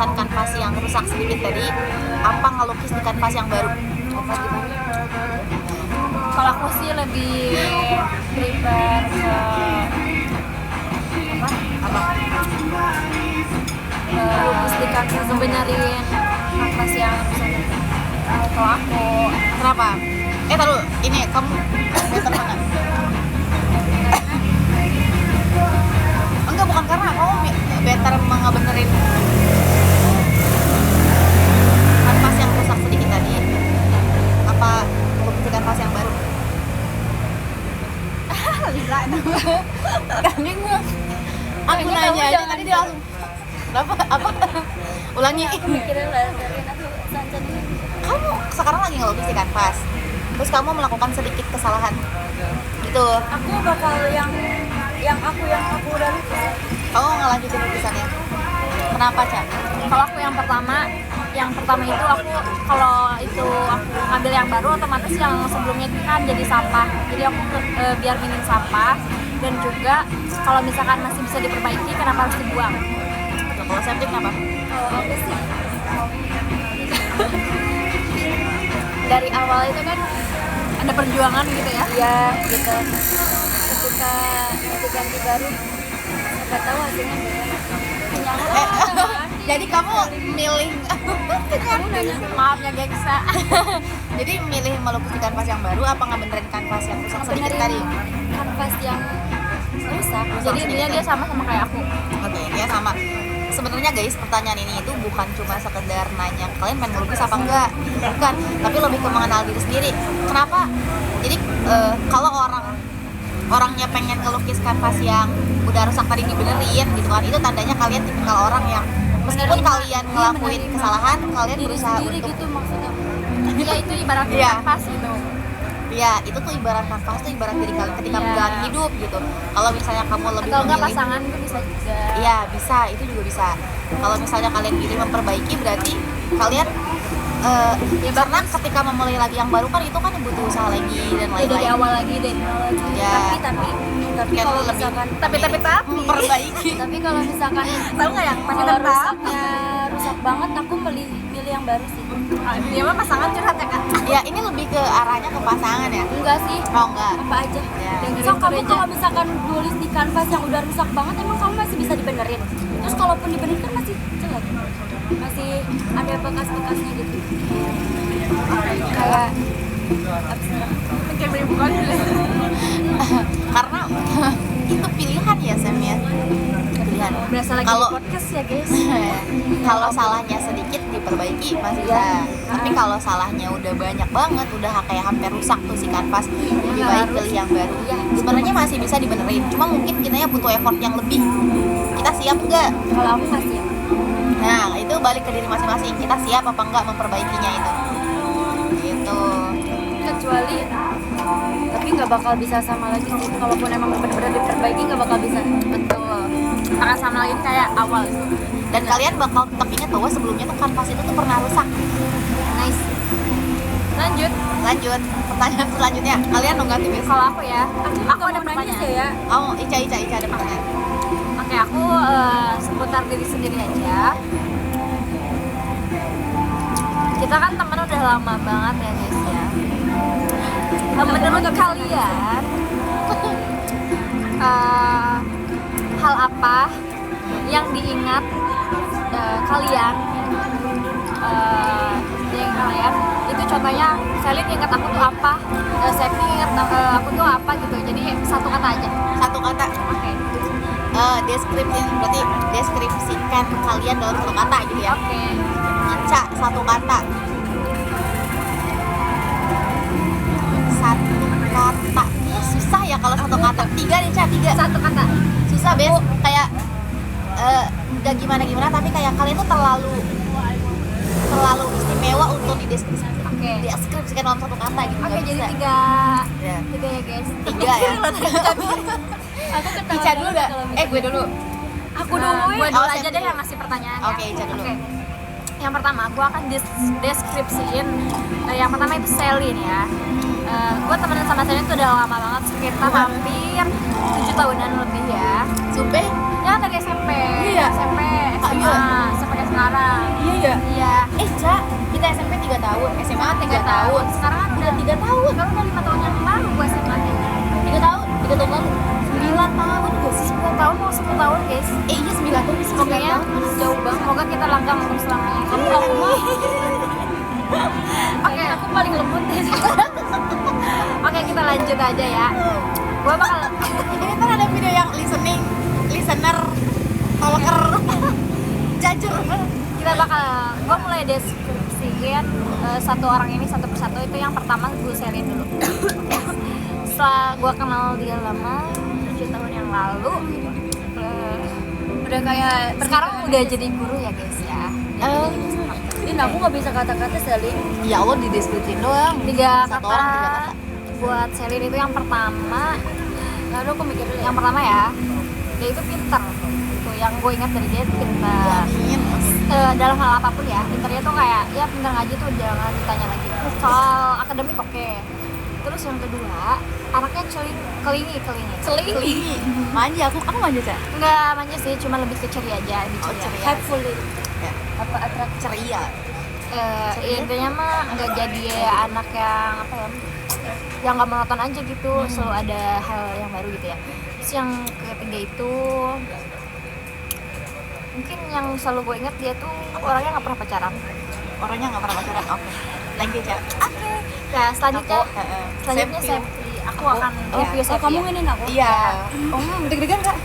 lukisan kanvas yang rusak sedikit tadi, apa ngelukis di kanvas yang baru? Apa gimana? Kalau aku sih lebih prefer ke Apa? lukis di kanvas, benerin kanvas yang rusak. Kalau aku Kenapa? Taruh, ini kamu better mana? Enggak, bukan karena kamu better ngebenerin kanvas yang rusak sedikit tadi, apa lukis di kanvas yang baru? Lila Kan bingung. Aku Ini nanya kamu aja jangan tadi dia langsung. Apa? Ulangi. mikirnya laserin aku sancan ini. Kamu sekarang lagi ngelukis di kanvas, terus kamu melakukan sedikit kesalahan gitu, Aku bakal yang aku udah lukis. kamu ngelanjutin lukisannya. Kenapa, Ca? Kalau aku yang pertama itu aku kalau itu aku ngambil yang baru, otomatis yang sebelumnya itu kan jadi sampah. Jadi aku biar minim sampah, dan juga kalau misalkan masih bisa diperbaiki, kenapa harus dibuang? Kalau septic kenapa? Kalau aku sih dari awal itu kan ada perjuangan gitu ya. Iya, gitu. Ketika nanti ganti baru, nggak tahu hasilnya gimana. Jadi kamu milih Maaf ya gengs. jadi milih melukis di kanvas yang baru apa ngebenerin kanvas yang rusak sedikit tadi? Kanvas yang rusak. Jadi sedikit intinya ya? dia sama kayak aku. Oke, dia sama. Sebenarnya guys, pertanyaan ini itu bukan cuma sekedar nanya kalian main melukis apa enggak, bukan, tapi lebih ke mengenal diri sendiri. Kenapa? Jadi kalau orangnya pengen ngelukis kanvas yang udah rusak tadi dibenerin gitu kan, itu tandanya kalian tipikal orang yang meskipun kalian ngelakuin kesalahan, kalian diri berusaha sendiri untuk gitu maksudnya. Iya, itu ibarat Iya. kanvas gitu. ya itu tuh ibarat kanvas tuh ibarat diri kalian ketika Iya. menjalani hidup gitu. Kalau misalnya kamu lebih Atau enggak memilih pasangan itu bisa juga. Iya bisa, itu juga bisa. Kalau misalnya kalian pilih memperbaiki, berarti kalian ya karena ketika memulai lagi yang baru kan itu kan butuh usaha lagi dan Ya, dari lain-lain. awal lagi deh. Ya. Tapi Kan kalau lebih misalkan memperbaiki. tapi kalau misalkan Tahu nggak yang kalau rusaknya rusak banget, aku milih yang baru sih. Dia mah pasangan curhat ya Kak? Ya ini lebih ke arahnya ke pasangan ya. Enggak sih, Oh enggak. apa aja. Ya. So, kamu kalau misalkan nulis di kanvas yang udah rusak banget, emang kamu masih bisa dibenerin. Terus kalaupun dibenerin kan masih jelek, masih ada bekas-bekasnya gitu. Kayak Karena itu pilihan ya Sam ya. Pilihan. berasa lagi Kalau di podcast ya guys. kalau salahnya sedikit diperbaiki masih bisa. Tapi kalau salahnya udah banyak banget, udah kayak hampir rusak tuh si kanvas, lebih baik pilih yang baru. Sebenarnya masih bisa dibenerin, cuma mungkin kitanya butuh effort yang lebih. Kita siap nggak? Kalau aku masih ya. Nah itu balik ke diri masing-masing. Kita siap apa nggak memperbaikinya itu. Gitu. Kecuali tapi nggak bakal bisa sama lagi sih, kalaupun emang benar-benar diperbaiki nggak bakal bisa. Betul. Akan sama lagi kayak awal. Dan kalian bakal tetap ingat bahwa sebelumnya tuh kanvas itu tuh pernah rusak. Nice. Lanjut. Pertanyaan selanjutnya, kalian nunggak tipis? Kalau aku ya, aku ada pertanyaan ya. Oh, Ica ada pertanyaan. Oke, aku seputar diri sendiri aja. Kita kan temen udah lama banget ya guys ya. Menurut kalian hal apa yang diingat kalian itu contohnya Selin ingat aku tuh apa, Septi ingat aku tuh apa gitu, jadi satu kata aja. Satu kata. Oke. Berarti deskripsikan kalian dalam satu kata gitu ya. Oke. Ica, satu kata. Ini susah ya kalau satu kata. 3 nih Ca, 3. Satu kata. Susah Bes, kayak udah gimana tapi kayak kalian tuh terlalu istimewa untuk dideskripsikan dalam satu kata gitu. Oke, Nggak jadi bisa. 3 Ya. ya guys. 3 ya. Aku ketawa. Ica dulu dah. Gue dulu. Aku dulu. Gue Oh, dulu aja Septi. deh yang ngasih pertanyaan. Oke, Ica dulu. Oke. Yang pertama, gue akan deskripsiin. Yang pertama itu Selin ya. Gue temenan sama Selin itu udah lama banget, sekitar hampir 7 tahunan lebih ya. Sumpah. Ya dari SMP. Iya. SMP. Kak gila. Sampai sekarang. Iya ya. Iya. Cak, kita SMP 3 tahun, SMA 3 tahun. Sekarang kan udah 3 tahun. Sekarang udah 5 tahun yang lalu gue SMA. 3 tahun, 3 tahun lalu. 9 tahun gak sih? 9 tahun mau 10 tahun guys. Iya 9 tahun sih. Pokoknya jauh banget. Semoga kita langgam untuk selamanya. Kamu aku mah. Oke, aku paling lembut deh. Oke, kita lanjut aja ya. Gue bakal Ini ntar ada video yang listener, talker, jujur. kita bakal gue mulai deskripsiin satu orang ini satu persatu. Itu yang pertama gue sharein dulu. Setelah gue kenal dia lama 7 tahun yang lalu, Udah kayak sekarang udah jadi guru ya guys ya. Din, aku nggak bisa kata-kata Selin. Ya Allah, dideskripsiin doang. 3 Satu kata orang 3 kata. buat Selin itu yang pertama. Lalu aku mikir dulu yang pertama ya, dia itu pinter. Itu yang gue ingat dari dia itu pinter. Amin. Dalam hal apapun ya, pinternya tuh kayak ya pinter ngaji tuh jangan ditanya lagi. Soal akademik oke. Terus yang kedua, anaknya kelingi. Celingi. Manja, aku manja, Cak. Enggak manja sih, cuma lebih ke ceria aja, lebih Oh, ceria. ceria. Helpful itu. Ya. Apa atrak Ceria. Intinya mah nggak jadi anak yang apa ya, yang nggak monoton aja gitu, selalu ada hal yang baru gitu ya. Terus yang ketiga itu mungkin yang selalu gue ingat, dia tuh orangnya nggak pernah pacaran. Orangnya nggak pernah pacaran. Oke. Thank you, Cak. Oke. Nah selanjutnya Safety. Septi. Aku akan review Oh, Septi. kamu Ya. nginin aku? Iya. Deg-degan, Kak?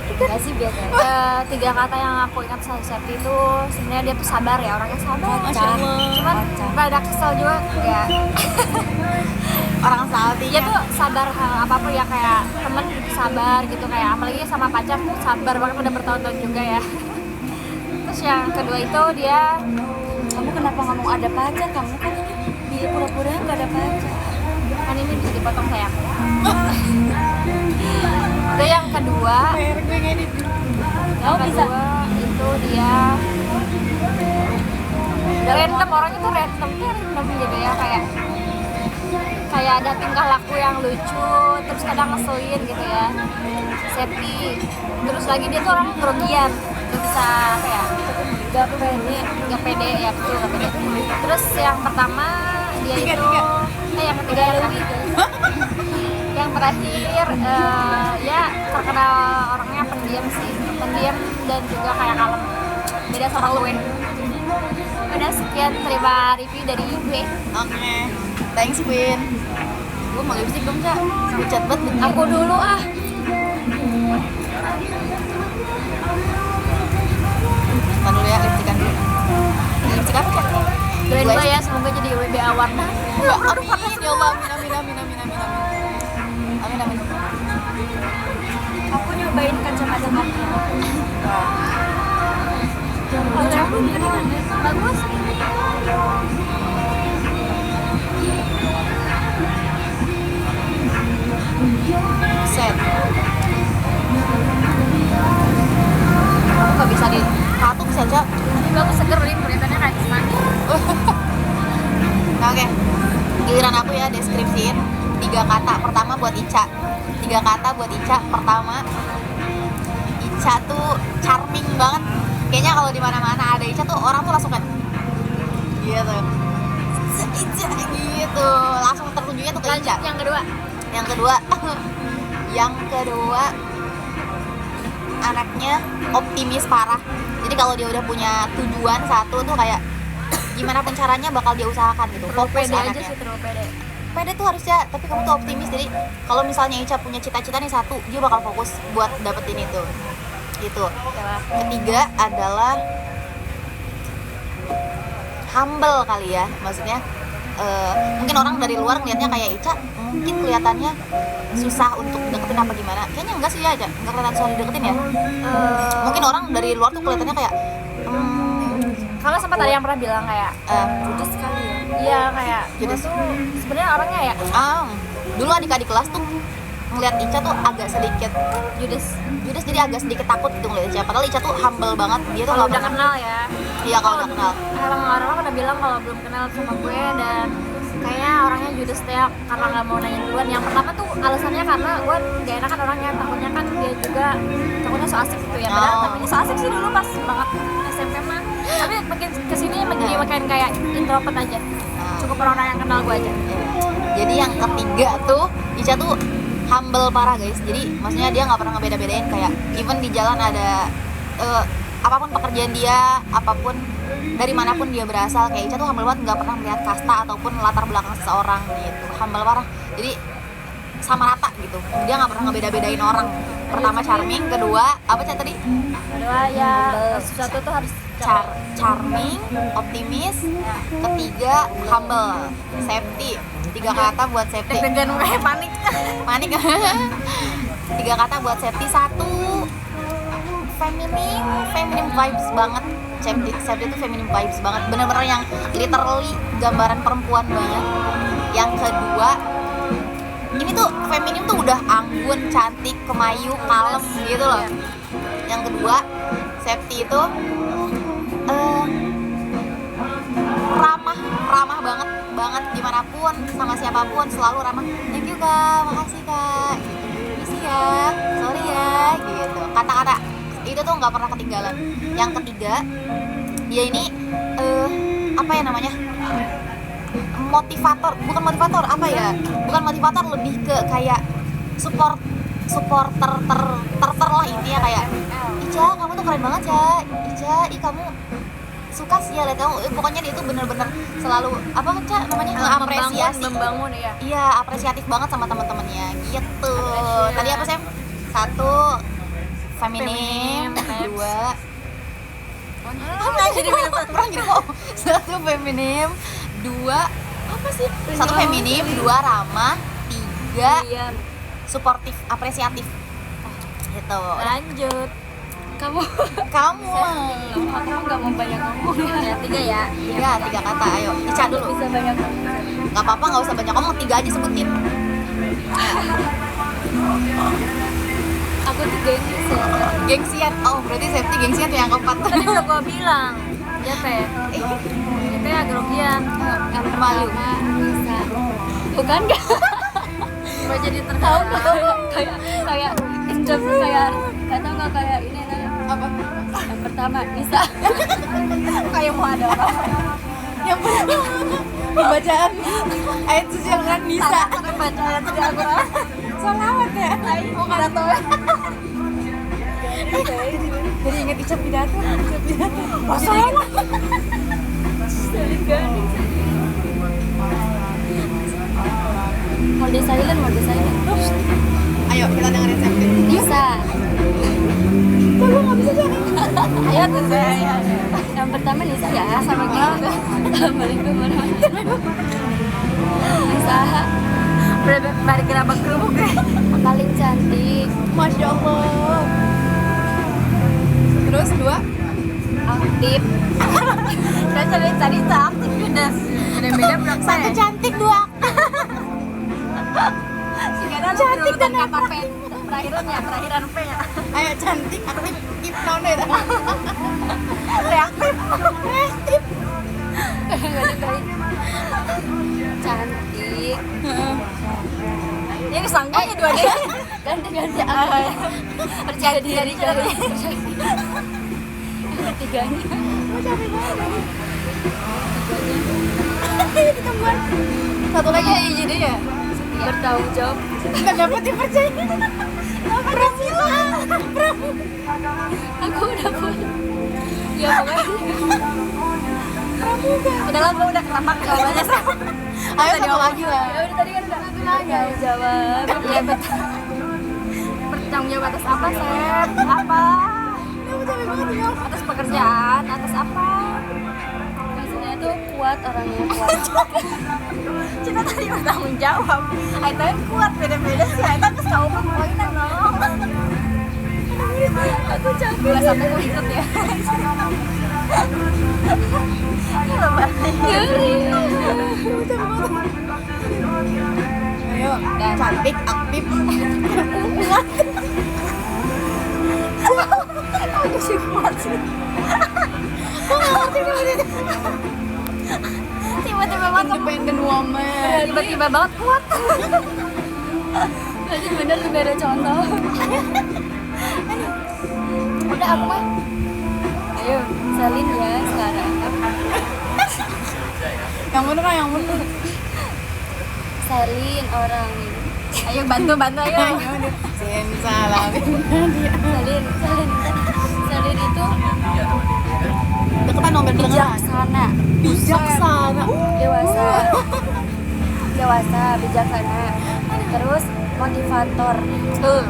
Enggak sih, biasa. 3 kata yang aku ingat sama Septi itu sebenarnya dia tuh sabar ya, orangnya sabar. Masya Allah. Cuman rada kesel juga ya. Orang salty. Dia tuh sabar hal apapun ya, kayak temen gitu sabar gitu, kayak apalagi sama pacar tuh sabar banget, udah bertahun-tahun juga ya. Terus yang kedua itu dia Kamu kenapa ngomong ada pacar? Kamu kan dia pura-pura nggak ada pacar. kan ini bisa dipotong sayang. Terus yang kedua, gue ngedit. yang kedua itu dia random, orangnya tuh random gitu ya, kayak ada tingkah laku yang lucu, terus kadang ngeselin gitu ya. Septi. Terus lagi dia tuh orang grogian, gak bisa apa ya, gak pede ya, betul gak pede. Terus yang pertama dia itu yang ketiga yang terakhir yang terakhir ya terkenal orangnya pendiam sih, pendiam dan juga kayak kalem, beda sama gue. Udah sekian, terima review dari gue. Oke. Thanks, Queen. Gue mau lipstick dong, Cak. Pucat banget begini. Aku dulu ah. Tahan dulu ya, lipstickan dulu. Lipstick apa, Cak? Doain gue ya, semoga jadi WBA warna. Amin, ya Allah. Amin. Amin, amin. Aku nyobain kacamata mata. Bagus. Set. Aku gak bisa dikatung sih, Cak. Ini bagus, seger nih, kelihatannya kayak semangka. Nah, oke. Giliran aku ya, deskripsiin 3 kata. Pertama buat Ica. 3 kata buat Ica. Pertama, Ica tuh charming banget. Kayaknya kalau di mana-mana ada Ica tuh orang tuh langsung kan gitu. Ica gitu. Langsung tertunjuknya tuh ke Ica. Lanjut yang kedua. Yang kedua anaknya optimis parah. Jadi kalau dia udah punya tujuan satu tuh kayak gimana pun caranya bakal dia usahakan gitu. Terlalu Fokus pede aja anaknya. sih, terlalu pede. Pede tuh harusnya, tapi kamu tuh optimis. Jadi kalau misalnya Ica punya cita-cita nih satu, dia bakal fokus buat dapetin itu. Gitu. Ketiga adalah humble kali ya, maksudnya mungkin orang dari luar ngeliatnya kayak Ica mungkin kelihatannya susah untuk deketin apa gimana. Kayaknya enggak sih ya, Ica nggak kelihatan susah dideketin ya. Mungkin orang dari luar tuh kelihatannya kayak Kalau sempat ada yang pernah bilang kayak Judes sekali ya. iya kayak Judes. gue tuh sebenarnya orangnya ya dulu adik-adik kelas tuh ngeliat Ica tuh agak sedikit judes. jadi agak sedikit takut gitu ngeliat Ica. Padahal Ica tuh humble banget, dia tuh Kalau nggak udah pernah- kenal ya. Iya, kalau udah kenal. Emang orang-orang pada bilang kalau belum kenal sama gue dan kayaknya orangnya judes deh karena nggak mau nanya duluan. Yang pertama tuh alasannya karena gue gak enakan orangnya, takutnya kan dia juga takutnya so asik gitu ya. Padahal tapi so asik sih dulu pas banget SMP mah. Tapi makin kesini makin kayak introvert aja. Cukup orang yang kenal gue aja. Jadi yang ketiga tuh Ica tuh humble parah guys. Jadi maksudnya dia nggak pernah ngebeda-bedain, kayak even di jalan ada apapun pekerjaan dia, apapun dari manapun dia berasal, kayak Ica tuh humble banget, nggak pernah melihat kasta ataupun latar belakang seseorang gitu. Humble parah. Jadi sama rata gitu. Dia nggak pernah ngebeda-bedain orang. Pertama charming, kedua apa Ca tadi? Kedua ya sesuatu tuh harus Charming, optimis, ketiga humble, safety. 3 kata buat safety. deg-degan gue panik. Panik. 3 kata buat safety. 1 feminim vibes banget. Safety itu feminim vibes banget. Bener-bener yang literally gambaran perempuan banyak. Yang kedua, ini tuh feminim tuh udah anggun, cantik, kemayu, kalem gitu loh. Yang kedua, safety itu ramah banget dimanapun sama siapapun, selalu ramah. Thank you kak, makasih kak, gitu. Misi ya, sorry ya, gitu. Kata-kata itu tuh nggak pernah ketinggalan. Yang ketiga, dia ini apa ya namanya, bukan motivator, lebih ke kayak supporter lah intinya, kayak Ica kamu tuh keren banget ya, Ica kamu suka sih ya lihat kamu, pokoknya dia itu bener-bener selalu apa Ca namanya, mengapresiasi, membangun ya. Iya, apresiatif banget sama teman-temannya gitu. Tadi apa Sam? 1 feminim, 2 jadi perang jadi kok. 1 feminim, 2 apa sih? 1 feminim, 2 ramah, 3 suportif, apresiatif. Gitu. Lanjut. Kamu Kamu nggak mau banyak ngomong ya. 3 ya. ya 3 kata, ayo Ica dulu. Bisa banyak ngomong. Nggak apa-apa, nggak usah banyak ngomong, 3 aja sebutin. Aku tuh Gengsian. Oh berarti safety gengsian tuh yang keempat. Tadi udah gue bilang. Ya teh. Itu ya grogian. yang Malu. bisa. Bukan nggak? Gue jadi Tahu tertawa. nggak? Kayak introvert, kayak nggak tahu nggak, kayak ini Apa? yang pertama bisa. Kayak mau ada orang. Yang pembacaan ayat suci Al-Quran bisa. Sampai baca ayat suci Al-Quran. Salawat ya. Mau kada tahu. Jadi inget Ica pidato. Salawat. Mode silent. Ayo kita dengerin safety. Bisa. Kalau nggak bisa jangan. Ayo tuh saya. Yang pertama Nisa ya, sama kita. Assalamualaikum warahmatullahi wabarakatuh. Nisa Balik gerabak kerubuk deh. paling cantik, Masya Allah. Terus 2 aktif, Kita cari aktif beda. Beda berapa ya? 1 cantik, 2 Cantik dan kata P. Terakhiran P ya. ayo cantik, aktif, keep down deh. Reaktif. cantik. Ini sanggupnya dua deh. Ganti aku. Percaya diri kali. Ketiganya. Satu lagi jadi ya. Bertanggung jawab. Nggak dapat dipercaya. Pramila. Aku udah punya. Ya pokoknya. Udah lah, gue udah kelapak jawabannya. Ayo satu lagi lah. Ya udah tadi kan udah tanggung jawab. Iya betul. Bertanggung jawab atas apa, Sep? Apa? Atas pekerjaan, atas apa? Biasanya tuh kuat orangnya, kuat. Cina tadi bertanggung jawab. Ayo kuat, beda-beda sih. Ayo terus kau mah poinan dong. Aku capek. Gak sampai gue ikut ya. Gila banget. Ayo, cantik, aktif. Aku sih kuat sih. Si tiba-tiba banget independent woman. tiba-tiba banget kuat. Berarti bener lebih ada contoh. Udah aku mah. Ayo, salin ya sekarang. Yang bener kan yang bener. Salin orang ini. Ayo bantu ayo. Simsalabim. Salin itu Deketan nomor kedengeran. bijaksana, Bijaksana. dewasa, bijaksana. Terus motivator. Tuh.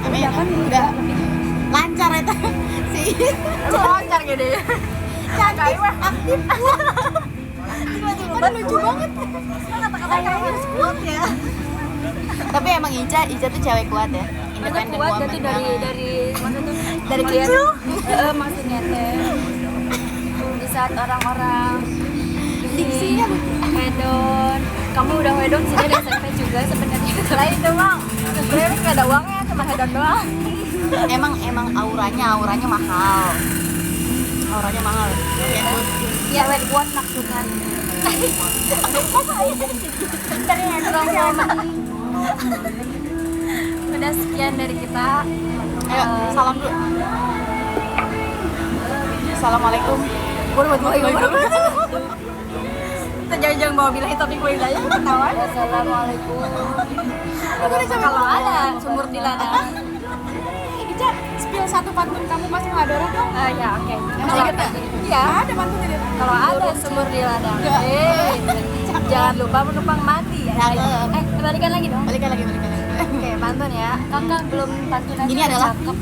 Amin. Udah lancar itu sih. Loncar gitu ya. Cantik, aktif. Tiba-tiba lucu banget. Kata-kata harus kuat ya. Tapi emang Ica tuh cewek kuat ya. Itu Independent kuat woman jadi banget. dari maksudnya tuh Dari melihat- kecil? Maksudnya teh di saat orang-orang Diksinya hedon, kamu udah hedon sih dari SMP juga sebenarnya. Lain itu mah. Sebenarnya nggak ada uangnya, cuma hedon doang. emang auranya mahal. Auranya mahal. Ya. Cewek kuat maksudnya. Dari hedon Udah sekian dari kita. Ayo, salam dulu. Assalamualaikum warahmatullahi wabarakatuh. Kita jangan bawa bilang topik gue aja ketawa. Wassalamualaikum. Kalau ada sumur di ladang. Ica, spill satu pantun kamu pas menghadara dong. Ya oke. Masih inget nggak? Iya. Ada pantun ini. Kalau ada sumur di ladang. Jangan lupa menumpang mandi ya. Cakep. Kembalikan lagi dong. Balikan lagi. Oke, pantun ya. Kakak belum pantun aja. Ini adalah cakep.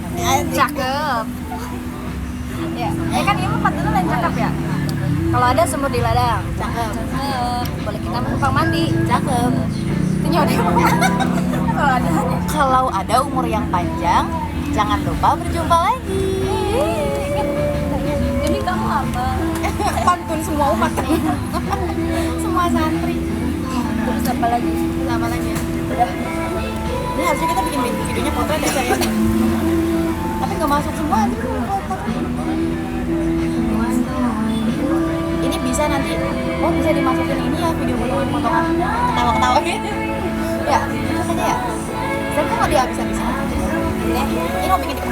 Cakep. Ya, kan ini mah pantunan yang cakep ya. Kalau ada sumur di ladang, Cakep. boleh kita menumpang mandi. Cakep. Itu nyodek. Kalau ada. Kalau ada umur yang panjang, jangan lupa berjumpa lagi. Jadi kamu apa? Pantun semua umat. Semua santri. Terus apa lagi? Sama lagi. Udah. Ini harusnya kita bikin videonya foto ada saya. Tapi nggak masuk semua. Ini bisa nanti. Oh bisa dimasukin ini ya video potongan ketawa-ketawa gitu. Ya, itu saja ya. Saya kan mau dihabis-habisin. Ini mau bikin di